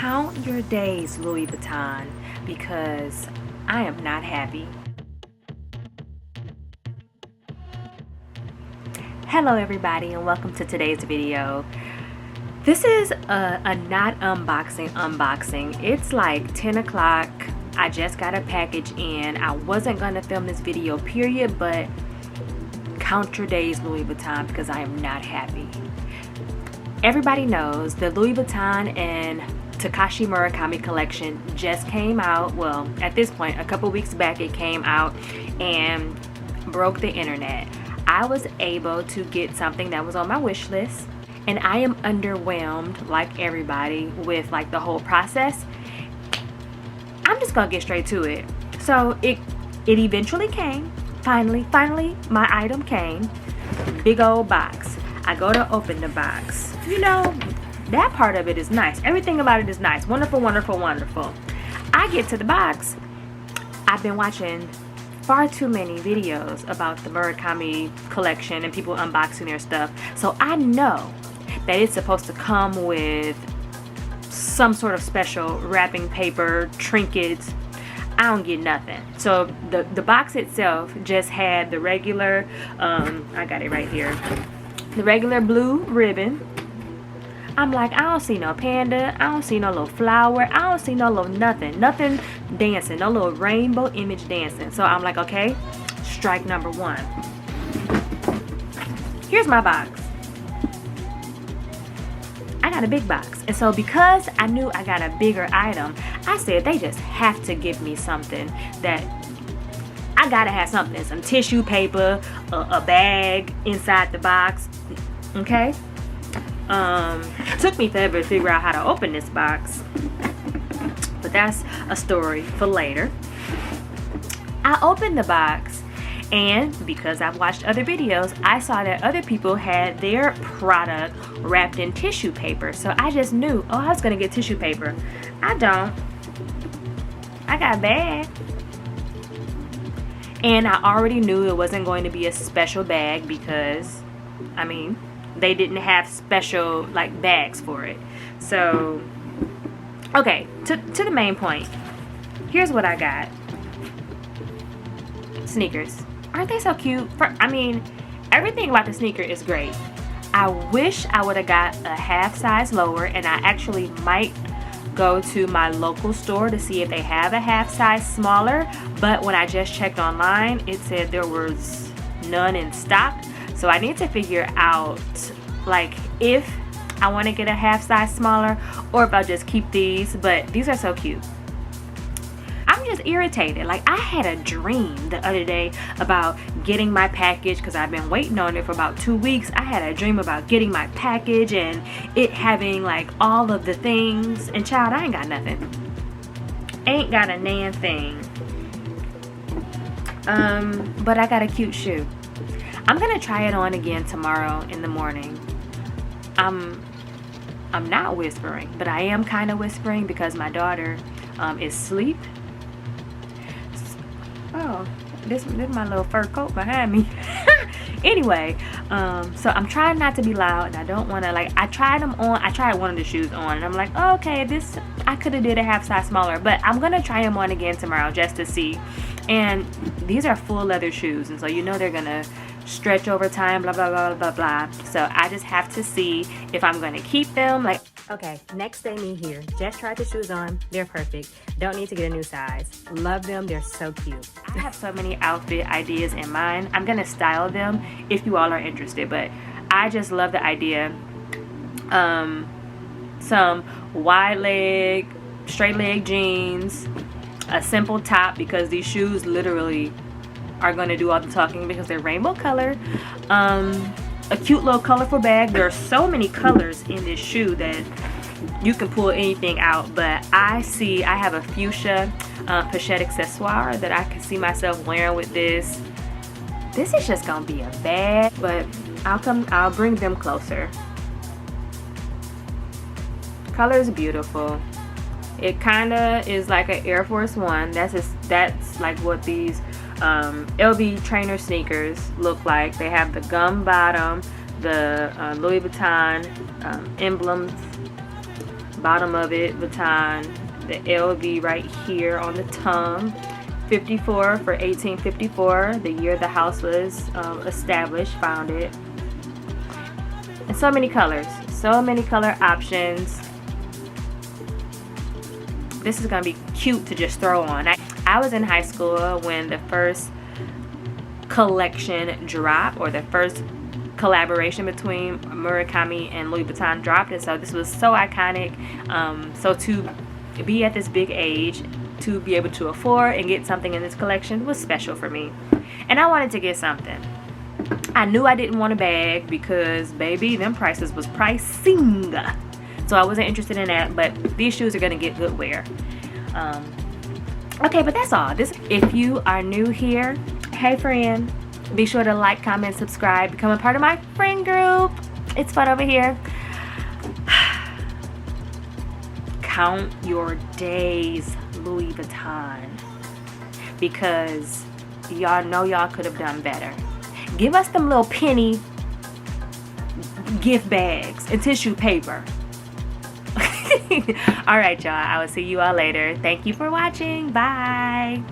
Count your days, Louis Vuitton, because I am not happy. Hello everybody and welcome to today's video. This is a not unboxing. It's like 10 o'clock. I just got a package in. I wasn't gonna film this video period, but count your days, Louis Vuitton, because I am not happy. Everybody knows the Louis Vuitton and Takashi Murakami collection just came out. Well, at this point, a couple weeks back it came out and broke the internet. I was able to get something that was on my wish list, and I am underwhelmed like everybody with like the whole process. I'm just gonna get straight to it. So it eventually came. Finally my item came. Big old box. I go to open the box. You know, that part of it is nice. Everything about it is nice. Wonderful, wonderful, wonderful. I get to the box. I've been watching far too many videos about the Murakami collection and people unboxing their stuff. So I know that it's supposed to come with some sort of special wrapping paper, trinkets. I don't get nothing. So the box itself just had the regular, I got it right here, the regular blue ribbon. I'm like, I don't see no panda, I don't see no little flower, I don't see no little nothing dancing, no little rainbow image dancing. So I'm like, okay, strike number one. Here's my box. I got a big box, and so because I knew I got a bigger item, I said they just have to give me something that I gotta have something, some tissue paper, a bag inside the box, okay? Took me forever to figure out how to open this box, but that's a story for later. I opened the box, and because I've watched other videos, I saw that other people had their product wrapped in tissue paper. So I just knew, oh, I was gonna get tissue paper. I don't. I got a bag. And I already knew it wasn't going to be a special bag because, I mean, they didn't have special like bags for it. So, okay, to the main point. Here's what I got. Sneakers. Aren't they so cute? I mean, everything about the sneaker is great. I wish I would have got a half size lower, and I actually might go to my local store to see if they have a half size smaller, but when I just checked online, it said there was none in stock. So I need to figure out like if I want to get a half size smaller or if I'll just keep these, but these are so cute. I'm just irritated. Like, I had a dream the other day about getting my package because I've been waiting on it for about 2 weeks. I had a dream about getting my package and it having like all of the things, and child, I ain't got nothing. Ain't got a nan thing. But I got a cute shoe. I'm gonna try it on again tomorrow in the morning. I'm not whispering, but I am kind of whispering because my daughter is asleep. Oh, this my little fur coat behind me. Anyway, so I'm trying not to be loud, and I don't want to, like, I tried one of the shoes on, and I'm like, oh, okay, this, I could have did a half size smaller, but I'm gonna try them on again tomorrow just to see. And these are full leather shoes, and so you know they're gonna stretch over time, blah blah blah blah blah. So I just have to see if I'm gonna keep them. Like, okay, next day me here, just tried the shoes on. They're perfect. Don't need to get a new size. Love them. They're so cute. I have so many outfit ideas in mind. I'm gonna style them if you all are interested, but I just love the idea. Some wide leg, straight leg jeans, a simple top, because these shoes literally are going to do all the talking because they're rainbow color. A cute little colorful bag. There are so many colors in this shoe that you can pull anything out, but I have a fuchsia pochette accessoire that I can see myself wearing with this. This is just gonna be a bag, but I'll bring them closer. Color is beautiful. It kind of is like an Air Force One. That's like what these LV trainer sneakers look like. They have the gum bottom, the Louis Vuitton emblems bottom of it, Vuitton. The LV right here on the tongue. 54 for 1854, the year the house was established, founded. And so many colors, so many color options. This is gonna be cute to just throw on. I was in high school when the first collection dropped, or the first collaboration between Murakami and Louis Vuitton dropped, and so this was so iconic. So to be at this big age, to be able to afford and get something in this collection was special for me. And I wanted to get something. I knew I didn't want a bag because, baby, them prices was pricing. So I wasn't interested in that, but these shoes are gonna get good wear. Okay, but that's all. If you are new here, hey friend, be sure to like, comment, subscribe, become a part of my friend group. It's fun over here. Count your days, Louis Vuitton, because y'all know y'all could have done better. Give us them little penny gift bags and tissue paper. All right, y'all, I will see you all later. Thank you for watching. Bye.